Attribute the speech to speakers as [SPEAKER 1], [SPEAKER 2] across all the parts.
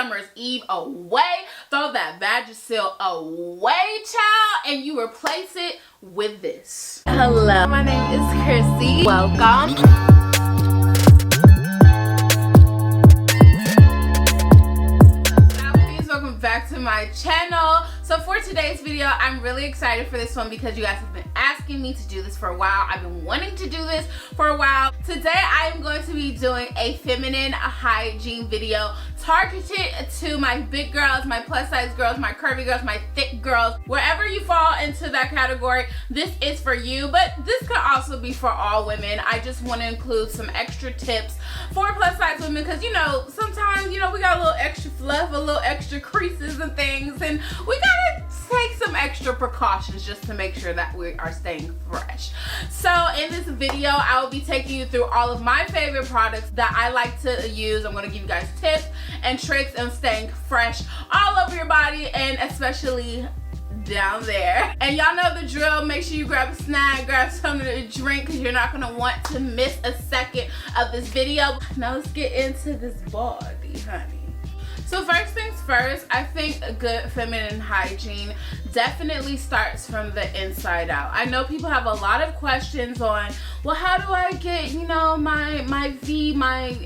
[SPEAKER 1] summer's eve away. Throw that Vagisil away, child, and you replace it with this. Hello, my name is Chrissy. Welcome. Welcome back to my channel. So for today's video, I'm really excited for this one because you guys have been asking me to do this for a while. I've been wanting to do this for a while. Today I am going to be doing a feminine hygiene video targeted to my big girls, my plus size girls, my curvy girls, my thick girls. Wherever you fall into that category, this is for you, but this could also be for all women. I just want to include some extra tips for plus size women because, you know, sometimes, you know, we got a little extra fluff, a little extra creases and things, and we gotta take some extra precautions just to make sure that we are staying fresh. So in this video, I will be taking you through all of my favorite products that I like to use. I'm gonna give you guys tips and tricks on staying fresh all over your body and especially down there. And y'all know the drill. Make sure you grab a snack, grab something to drink because you're not gonna want to miss a second of this video. Now let's get into this body, honey. So first things first, I think a good feminine hygiene definitely starts from the inside out. I know people have a lot of questions on, well, how do I get, you know, am I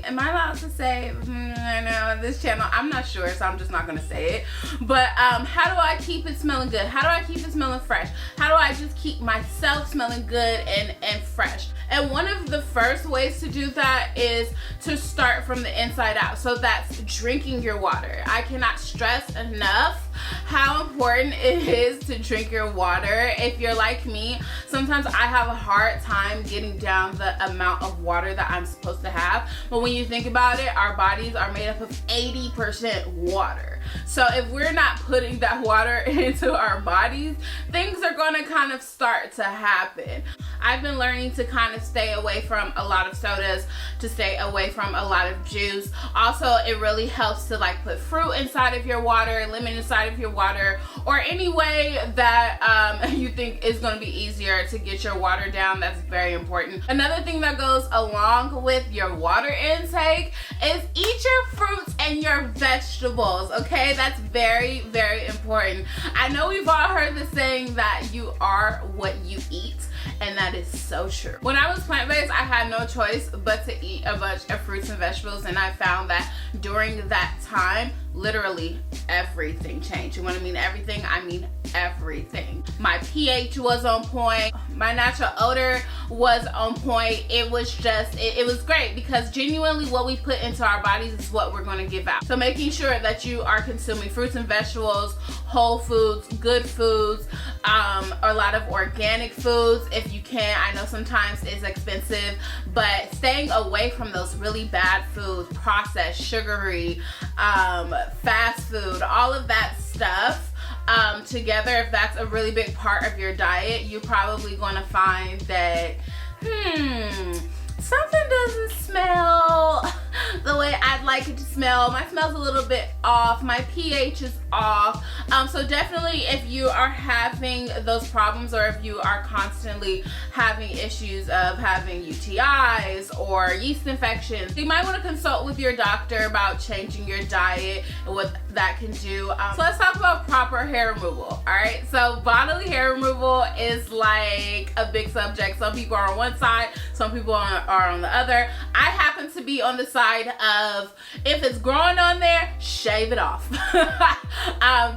[SPEAKER 1] allowed to say, I know on this channel, I'm not sure, so I'm just not gonna say it. But how do I keep it smelling good? How do I keep it smelling fresh? How do I just keep myself smelling good and fresh? And one of the first ways to do that is to start from the inside out. So that's drinking your water. I cannot stress enough how important it is to drink your water. If you're like me, sometimes I have a hard time getting down the amount of water that I'm supposed to have. But when you think about it, our bodies are made up of 80% water. So if we're not putting that water into our bodies, things are gonna kind of start to happen. I've been learning to kind of stay away from a lot of sodas, to stay away from a lot of juice. Also, it really helps to like put fruit inside of your water, lemon inside of your water, or any way that you think is going to be easier to get your water down. That's very important. Another thing that goes along with your water intake is eat your fruits and your vegetables, okay? That's very, very important. I know we've all heard the saying that you are what you eat, and that is so true. When I was plant-based, I had no choice but to eat a bunch of fruits and vegetables, and I found that during that time, literally everything changed. And when I mean everything, I mean everything. My pH was on point. My natural odor was on point. It was just, it was great because genuinely what we put into our bodies is what we're going to give out. So making sure that you are consuming fruits and vegetables, whole foods, good foods, a lot of organic foods if you can. I know sometimes it's expensive, but staying away from those really bad foods, processed, sugary, fast food, all of that stuff together, if that's a really big part of your diet, you're probably going to find that something doesn't smell the way I'd like it to smell. My smell's a little bit off. My pH is off. So definitely if you are having those problems, or if you are constantly having issues of having UTIs or yeast infections, you might want to consult with your doctor about changing your diet and what that can do. So let's talk about proper hair removal. All right, so bodily hair removal is like a big subject. Some people are on one side, some people are on the other. I happen to be on the side of, if it's growing on there, shave it off.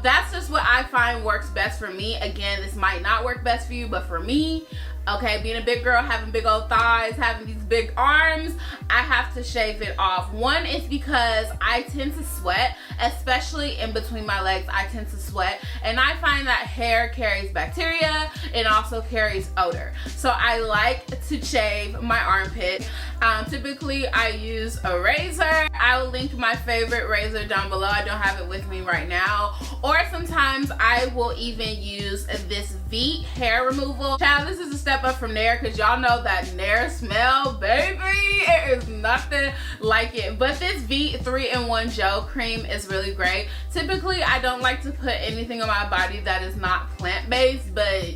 [SPEAKER 1] That's just what I find works best for me. Again, this might not work best for you, but for me, okay, being a big girl, having big old thighs, having these big arms, I have to shave it off. One is because I tend to sweat, especially in between my legs. I tend to sweat, and I find that hair carries bacteria and also carries odor. So I like to shave my armpit. Typically I use a razor. I will link my favorite razor down below. I don't have it with me right now. Or sometimes I will even use this Veet hair removal. Child, this is a step up from Nair because y'all know that Nair smell, baby. It is nothing like it. But this Veet 3-in-1 gel cream is really great. Typically I don't like to put anything on my body that is not plant-based, but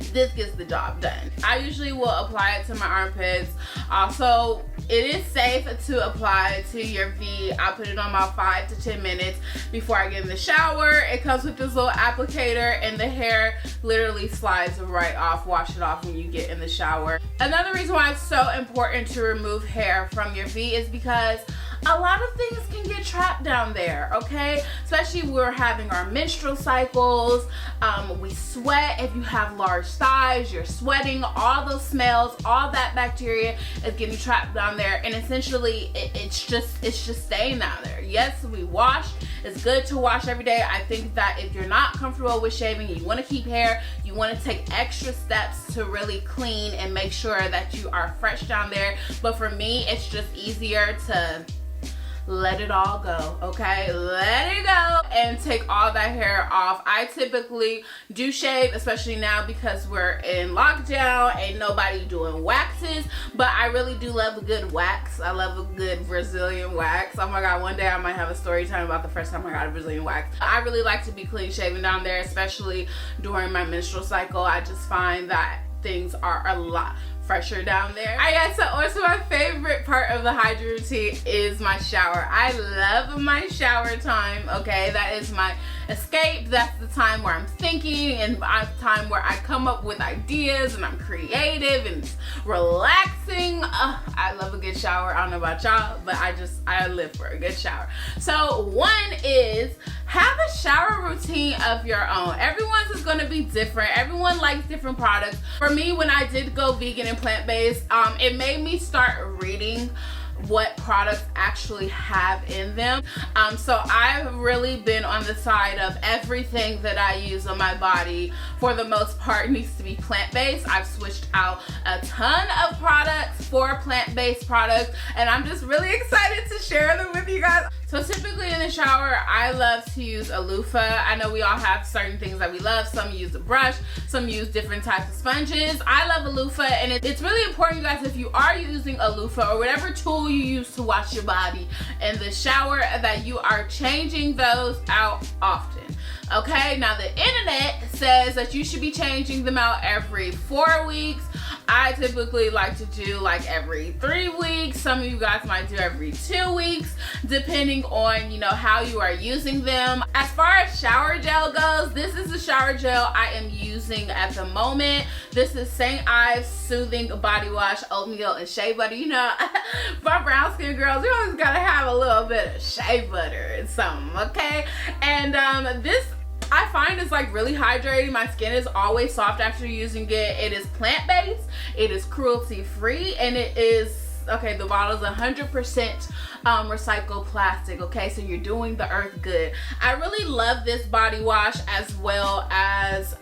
[SPEAKER 1] this gets the job done. I usually will apply it to my armpits. Also, it is safe to apply it to your V. I put it on about 5 to 10 minutes before I get in the shower. It comes with this little applicator and the hair literally slides right off. Wash it off when you get in the shower. Another reason why it's so important to remove hair from your V is because a lot of things can get trapped down there, okay? Especially when we're having our menstrual cycles, we sweat. If you have large thighs, you're sweating, all those smells, all that bacteria is getting trapped down there, and essentially it's just staying down there. Yes, we wash. It's good to wash every day. I think that if you're not comfortable with shaving, you want to keep hair, you want to take extra steps to really clean and make sure that you are fresh down there. But for me, it's just easier to let it all go, okay? Let it go and take all that hair off. I typically do shave, especially now because we're in lockdown, ain't nobody doing waxes, but I really do love a good wax. I love a good Brazilian wax. Oh my God, one day I might have a story time about the first time I got a Brazilian wax. I really like to be clean shaven down there, especially during my menstrual cycle. I just find that things are a lot fresher down there. Alright guys, so on to my favorite part of the hygiene routine is my shower. I love my shower time, okay? That is my escape. That's the time where I'm thinking and the time where I come up with ideas and I'm creative and it's relaxing. I love a good shower. I don't know about y'all, but I live for a good shower. So one is have a shower routine of your own. Everyone's is going to be different. Everyone likes different products. For me, when I did go vegan and plant-based, it made me start reading what products actually have in them. So I've really been on the side of everything that I use on my body, for the most part, needs to be plant-based. I've switched out a ton of products for plant-based products, and I'm just really excited to share them with you guys. So typically in the shower, I love to use a loofah. I know we all have certain things that we love. Some use a brush, some use different types of sponges. I love a loofah, and it's really important, you guys, if you are using a loofah or whatever tool you use to wash your body in the shower, that you are changing those out often. Okay, now the internet says that you should be changing them out every 4 weeks. I typically like to do like every 3 weeks. Some of you guys might do every 2 weeks, depending on, you know, how you are using them. As far as shower gel goes, this is the shower gel I am using at the moment. This is St. Ives Soothing Body Wash, Oatmeal and Shea Butter. You know, for brown skin girls, you always gotta have a little bit of shea butter and something, okay? And this I find is like really hydrating. My skin is always soft after using it. It is plant-based, it is cruelty-free, and it is, okay, the bottle is 100% recycled plastic, okay? So you're doing the earth good. I really love this body wash, as well as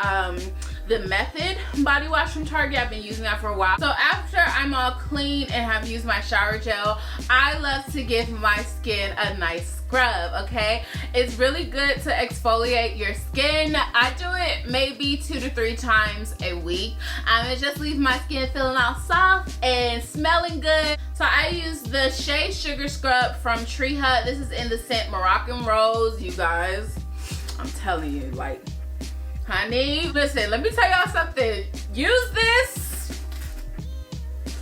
[SPEAKER 1] the Method body wash from Target. I've been using that for a while. So after I'm all clean and have used my shower gel, I love to give my skin a nice scrub, okay? It's really good to exfoliate your skin. I do it maybe 2 to 3 times a week. It just leaves my skin feeling all soft and smelling good. So I use the Shea Sugar Scrub from Tree Hut. This is in the scent Moroccan Rose, you guys. I'm telling you, like, honey, listen, let me tell y'all something. Use this.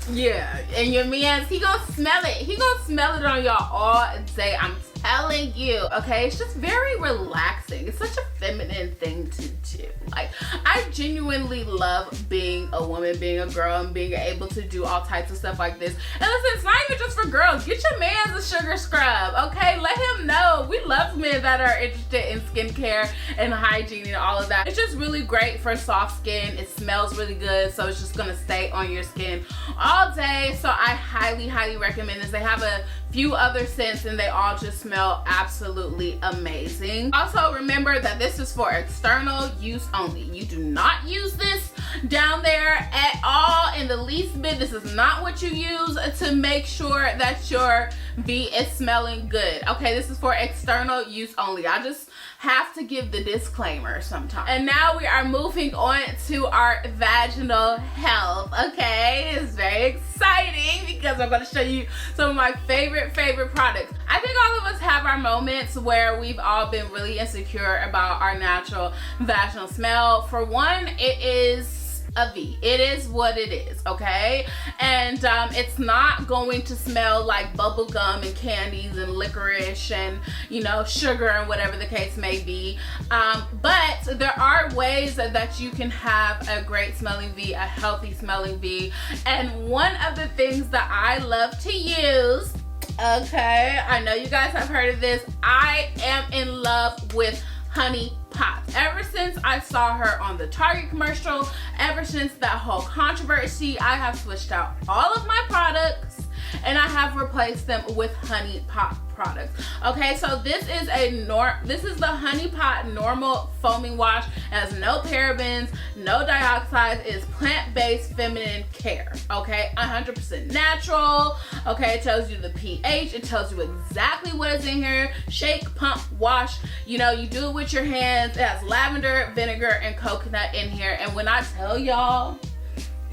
[SPEAKER 1] Yeah, and your man's, he gonna smell it. He gonna smell it on y'all all day. I'm telling you, okay? It's just very relaxing. It's such a feminine thing to do. Like, I genuinely love being a woman, being a girl, and being able to do all types of stuff like this. And listen, it's not even just for girls. Get your man a sugar scrub, okay? Let him know. We love men that are interested in skincare and hygiene and all of that. It's just really great for soft skin. It smells really good, so it's just gonna stay on your skin all day. So I highly, highly recommend this. They have a few other scents and they all just smell absolutely amazing. Also, remember that this is for external use only. You do not use this down there at all in the least bit. This is not what you use to make sure that your V is smelling good. Okay, this is for external use only. I just have to give the disclaimer sometimes. And now we are moving on to our vaginal health, okay? It's very exciting because I'm gonna show you some of my favorite products. I think all of us have our moments where we've all been really insecure about our natural vaginal smell. For one, it is a V. It is what it is, okay? And it's not going to smell like bubble gum and candies and licorice and, you know, sugar and whatever the case may be. But there are ways that you can have a great smelling V, a healthy smelling V. And one of the things that I love to use, okay, I know you guys have heard of this, I am in love with Honey Pot. Ever since I saw her on the Target commercial, ever since that whole controversy, I have switched out all of my products and I have replaced them with Honey Pot products. Okay, so this is the Honey Pot normal foaming wash. It has no parabens, no dioxide. It's plant-based feminine care. Okay, 100% natural. Okay, it tells you the pH. It tells you exactly what is in here. Shake, pump, wash. You know, you do it with your hands. It has lavender, vinegar, and coconut in here. And when I tell y'all,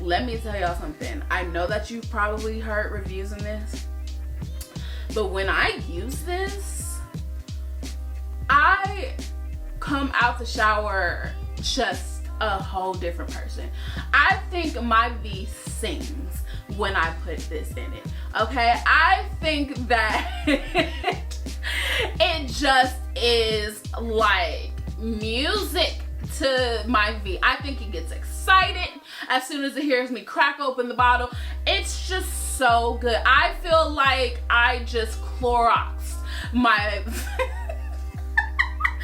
[SPEAKER 1] let me tell y'all something. I know that you've probably heard reviews on this, but when I use this, I come out the shower just a whole different person. I think my V sings when I put this in it. Okay, I think that it just is like music to my V. I think it gets excited as soon as it hears me crack open the bottle. It's just so good. I feel like I just Cloroxed my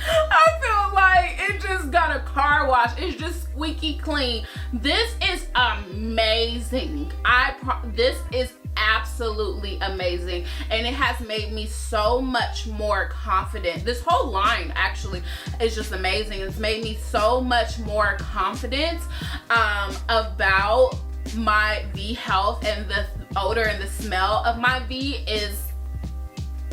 [SPEAKER 1] I feel like it just got a car wash. It's just squeaky clean. This is amazing. This is absolutely amazing, and it has made me so much more confident. This whole line actually is just amazing. It's made me so much more confident about my V health, and the odor and the smell of my V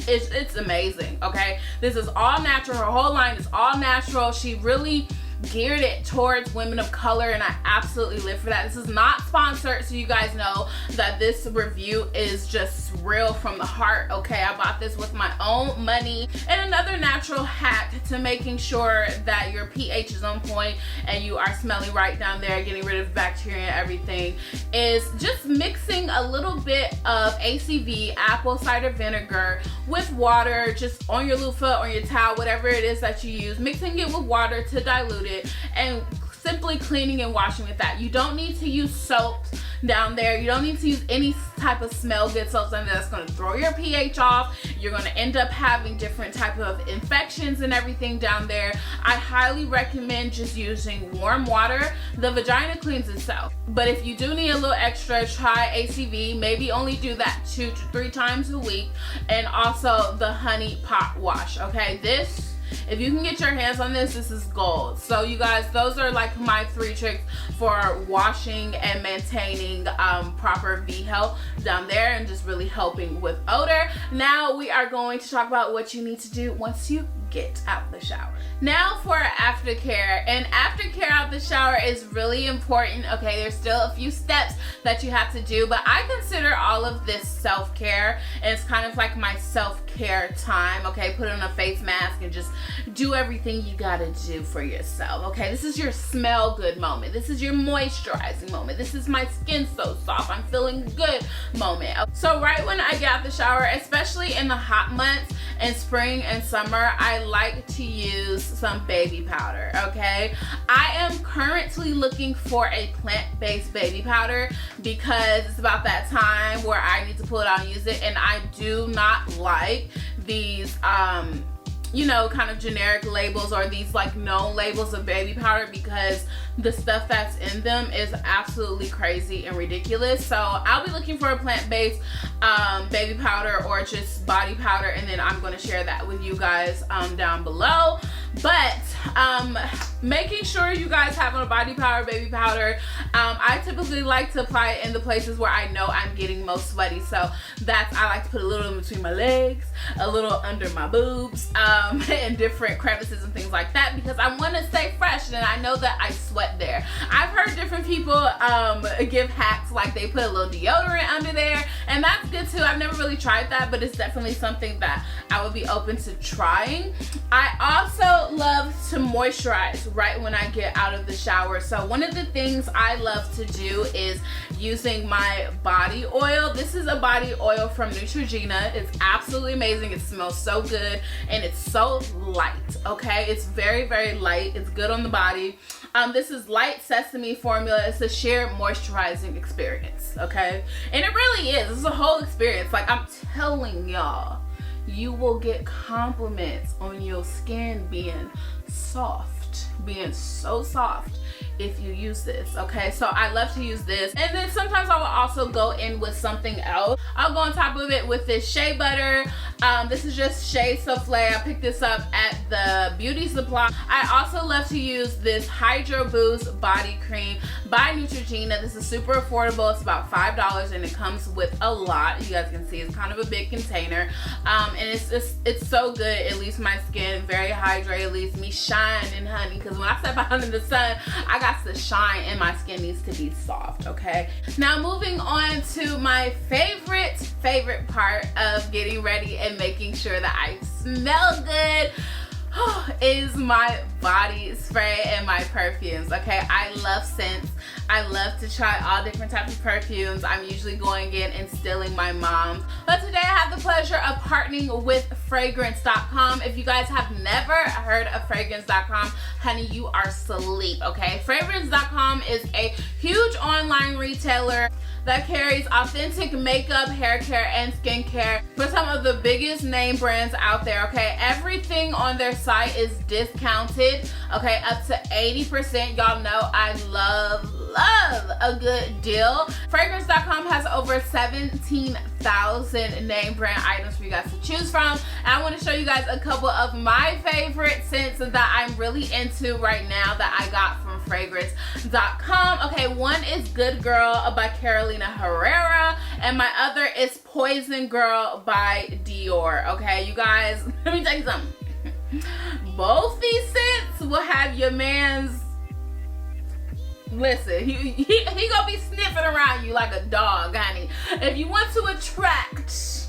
[SPEAKER 1] it's amazing. Okay, this is all natural. Her whole line is all natural. She really geared it towards women of color, and I absolutely live for that. This is not sponsored, so you guys know that this review is just real from the heart. Okay, I bought this with my own money. And another natural hack to making sure that your pH is on point and you are smelling right down there, getting rid of bacteria and everything, is just mixing a little bit of ACV, apple cider vinegar, with water, just on your loofah, on your towel, whatever it is that you use, mixing it with water to dilute it, and simply cleaning and washing with that. You don't need to use soaps down there. You don't need to use any type of smell good soaps on there. That's going to throw your pH off. You're going to end up having different type of infections and everything down there. I highly recommend just using warm water. The vagina cleans itself, but if you do need a little extra, try ACV. Maybe only do that 2 to 3 times a week. And also the Honey Pot wash. Okay, this, if you can get your hands on this, this is gold. So you guys, those are like my 3 tricks for washing and maintaining proper V health down there, and just really helping with odor. Now we are going to talk about what you need to do once you get out the shower. Now for aftercare. And aftercare out the shower is really important. Okay, there's still a few steps that you have to do, but I consider all of this self-care, and it's kind of like my self-care time. Okay, put on a face mask and just do everything you gotta do for yourself. Okay, this is your smell good moment. This is your moisturizing moment. This is my skin so soft, I'm feeling good moment. So right when I get out the shower, especially in the hot months in spring and summer, I like to use some baby powder. Okay, I am currently looking for a plant-based baby powder because it's about that time where I need to pull it out and use it, and I do not like these you know, kind of generic labels or these like known labels of baby powder, because the stuff that's in them is absolutely crazy and ridiculous. So I'll be looking for a plant-based baby powder or just body powder, and then I'm going to share that with you guys down below. But making sure you guys have on a body powder, baby powder, I typically like to apply it in the places where I know I'm getting most sweaty. So that's, I like to put a little in between my legs, a little under my boobs, and different crevices and things like that, because I want to stay fresh, and I know that I sweat there. I've heard different people give hacks like they put a little deodorant under there, and that's good too. I've never really tried that, but it's definitely something that I would be open to trying. I also love to moisturize right when I get out of the shower. So one of the things I love to do is using my body oil. This is a body oil from Neutrogena. It's absolutely amazing. It smells so good and it's so light, okay? It's very, very light. It's good on the body. This is light sesame formula. It's a sheer moisturizing experience, okay? And it really is. It's a whole experience. Like, I'm telling y'all, you will get compliments on your skin being soft, being so soft if you use this, okay? So I love to use this. And then sometimes I will also go in with something else. I'll go on top of it with this shea butter. This is just shea souffle. I picked this up at the beauty supply. I also love to use this Hydro Boost body cream by Neutrogena. This is super affordable. It's about $5 and it comes with a lot. You guys can see it's kind of a big container. And it's so good. It leaves my skin very hydrated. It leaves me shining, honey, because when I step out in the sun, I got to shine and my skin needs to be soft, okay? Now moving on to my favorite part of getting ready and making sure that I smell good is my body spray and my perfumes, okay? I love scents. I love to try all different types of perfumes. I'm usually going in and stealing my mom's. But today I have the pleasure of partnering with fragrance.com. If you guys have never heard of fragrance.com, honey, you are asleep, okay? Fragrance.com is a huge online retailer that carries authentic makeup, hair care, and skincare for some of the biggest name brands out there, okay? Everything on their site is discounted, okay, up to 80%. Y'all know I love a good deal. Fragrance.com has over 17,000 name brand items for you guys to choose from. And I want to show you guys a couple of my favorite scents that I'm really into right now that I got from fragrance.com. Okay, one is Good Girl by Carolina Herrera, and my other is Poison Girl by Dior. Okay, you guys, let me tell you something. Both these scents will have your man's, listen, he gonna be sniffing around you like a dog, honey. If you want to attract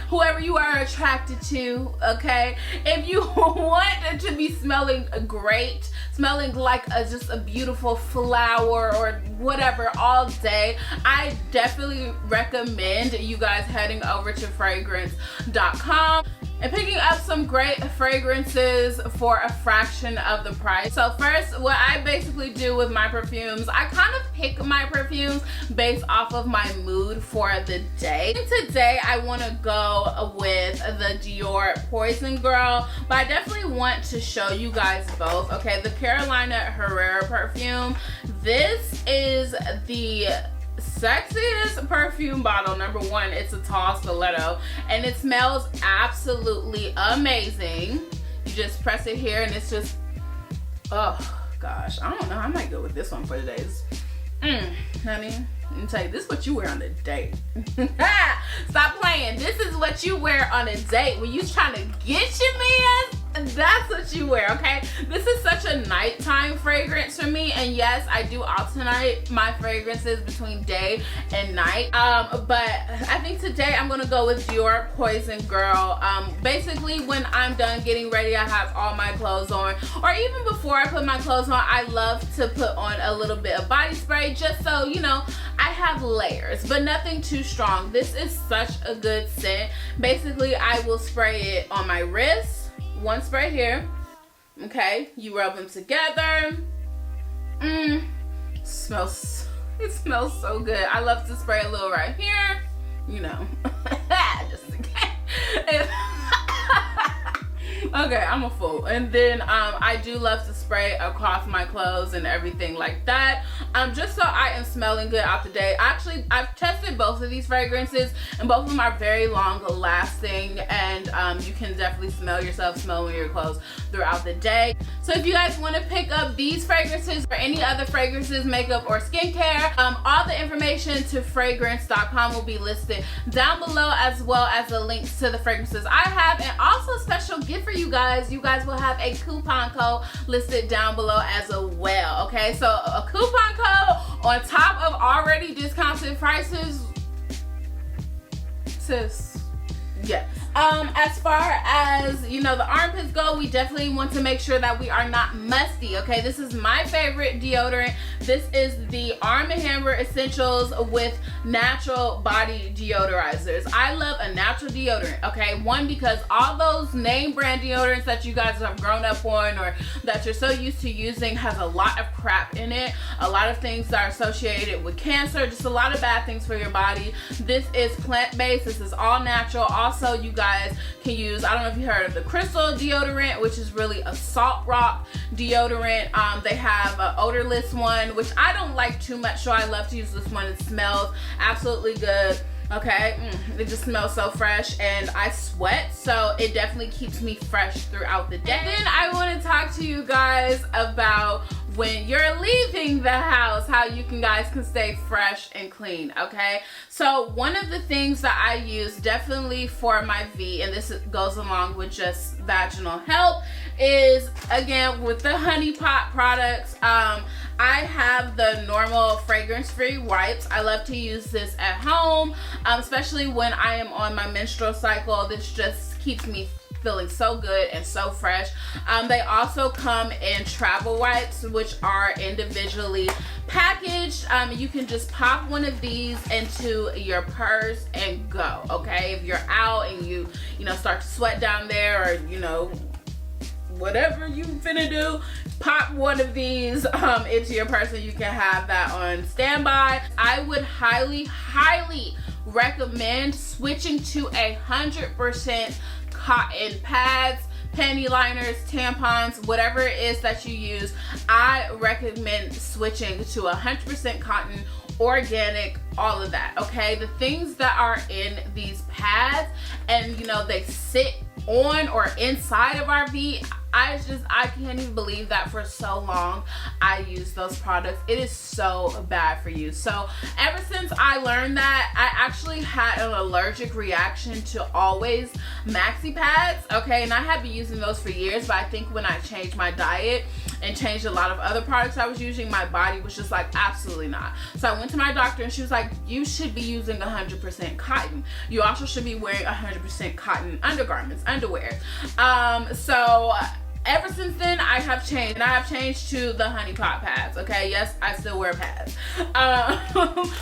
[SPEAKER 1] whoever you are attracted to, okay? If you want it to be smelling great, smelling like just a beautiful flower or whatever all day, I definitely recommend you guys heading over to fragrance.com and picking up some great fragrances for a fraction of the price. So first, what I basically do with my perfumes, I kind of pick my perfumes based off of my mood for the day. And today I want to go with the Dior Poison Girl, but I definitely want to show you guys both. Okay, the Carolina Herrera perfume. This is the sexiest perfume bottle. Number one, it's a tall stiletto and it smells absolutely amazing. You just press it here and it's just, oh gosh, I don't know, I might go with this one for today's. Honey, let me tell you, this is what you wear on a date. Stop playing. This is what you wear on a date when you trying to get your man. That's what you wear, okay? This is such a nighttime fragrance for me, and yes, I do alternate my fragrances between day and night. But I think today I'm gonna go with Dior Poison Girl. Basically, when I'm done getting ready, I have all my clothes on, or even before I put my clothes on, I love to put on a little bit of body spray just so, you know, I have layers, but nothing too strong. This is such a good scent. Basically, I will spray it on my wrist. One spray here, okay? You rub them together. It smells so good. I love to spray a little right here, you know, just in case. Okay, I'm a fool. And then I do love to spray across my clothes and everything like that, just so I am smelling good out the day. Actually, I've tested both of these fragrances and both of them are very long lasting, and you can definitely smell yourself smelling your clothes throughout the day. So if you guys want to pick up these fragrances or any other fragrances, makeup or skincare, all the information to fragrance.com will be listed down below, as well as the links to the fragrances I have, and also a special gift for you guys. You guys will have a coupon code listed down below as well, okay? So a coupon code on top of already discounted prices, sis. Yes. As far as, you know, the armpits go, we definitely want to make sure that we are not musty, okay? This is my favorite deodorant. This is the Arm & Hammer Essentials with natural body deodorizers. I love a natural deodorant, okay? One, because all those name brand deodorants that you guys have grown up on or that you're so used to using has a lot of crap in it. A lot of things that are associated with cancer, just a lot of bad things for your body. This is plant-based. This is all natural. Also, you guys can use, I don't know if you heard of the Crystal deodorant, which is really a salt rock deodorant. They have an odorless one, which I don't like too much, so I love to use this one. It smells absolutely good. Okay, it just smells so fresh, and I sweat, so it definitely keeps me fresh throughout the day. And then I want to talk to you guys about when you're leaving the house, how you guys can stay fresh and clean, okay? So one of the things that I use definitely for my V, and this goes along with just vaginal health, is again with the Honey Pot products. I have the normal fragrance-free wipes. I love to use this at home, especially when I am on my menstrual cycle. This just keeps me feeling so good and so fresh. They also come in travel wipes, which are individually packaged. You can just pop one of these into your purse and go, okay? If you're out and you know, start to sweat down there, or, you know, whatever you finna do, pop one of these into your purse and you can have that on standby. I would highly recommend switching to 100% cotton pads, panty liners, tampons, whatever it is that you use. I recommend switching to 100% cotton, organic, all of that, okay? The things that are in these pads, and you know, they sit on or inside of our V, I can't even believe that for so long I used those products. It is so bad for you. So ever since I learned that, I actually had an allergic reaction to always maxi pads, okay? And I had been using those for years, but I think when I changed my diet and changed a lot of other products I was using, my body was just like, absolutely not. So I went to my doctor and she was like, you should be using 100% cotton. You also should be wearing 100% cotton undergarments, underwear. So ever since then, I have changed, and I have changed to the Honey Pot pads, okay? Yes, I still wear pads.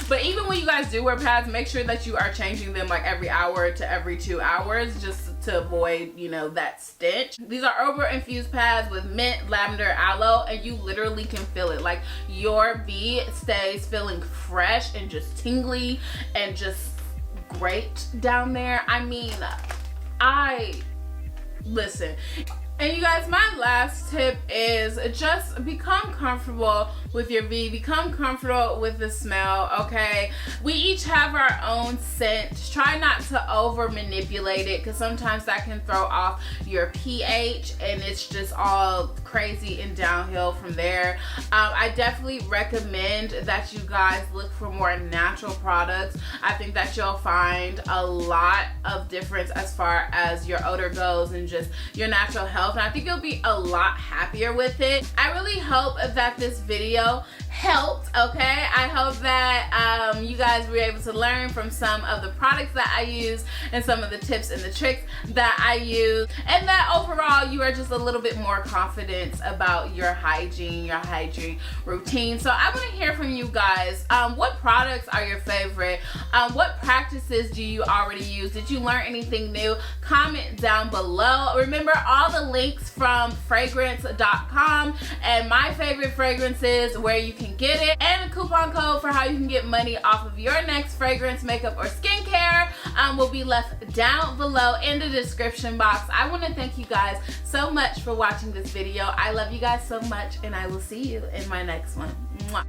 [SPEAKER 1] But even when you guys do wear pads, make sure that you are changing them like every hour to every 2 hours, just to avoid, you know, that stench. These are herbal infused pads with mint, lavender, aloe, and you literally can feel it. Like, your V stays feeling fresh and just tingly and just great down there. I mean, listen. And you guys, my last tip is just become comfortable with your V. Become comfortable with the smell, okay? We each have our own scent. Try not to over manipulate it, because sometimes that can throw off your pH and it's just all crazy and downhill from there. I definitely recommend that you guys look for more natural products. I think that you'll find a lot of difference as far as your odor goes and just your natural health. And I think you'll be a lot happier with it. I really hope that this video helped, okay? I hope that you guys were able to learn from some of the products that I use and some of the tips and the tricks that I use, and that overall you are just a little bit more confident about your hygiene routine. So I want to hear from you guys. What products are your favorite? What practices do you already use? Did you learn anything new? Comment down below. Remember, all the links from fragrance.com and my favorite fragrances, where you can get it, and a coupon code for how you can get money off of your next fragrance, makeup, or skincare will be left down below in the description box. I want to thank you guys so much for watching this video. I love you guys so much, and I will see you in my next one. Mwah.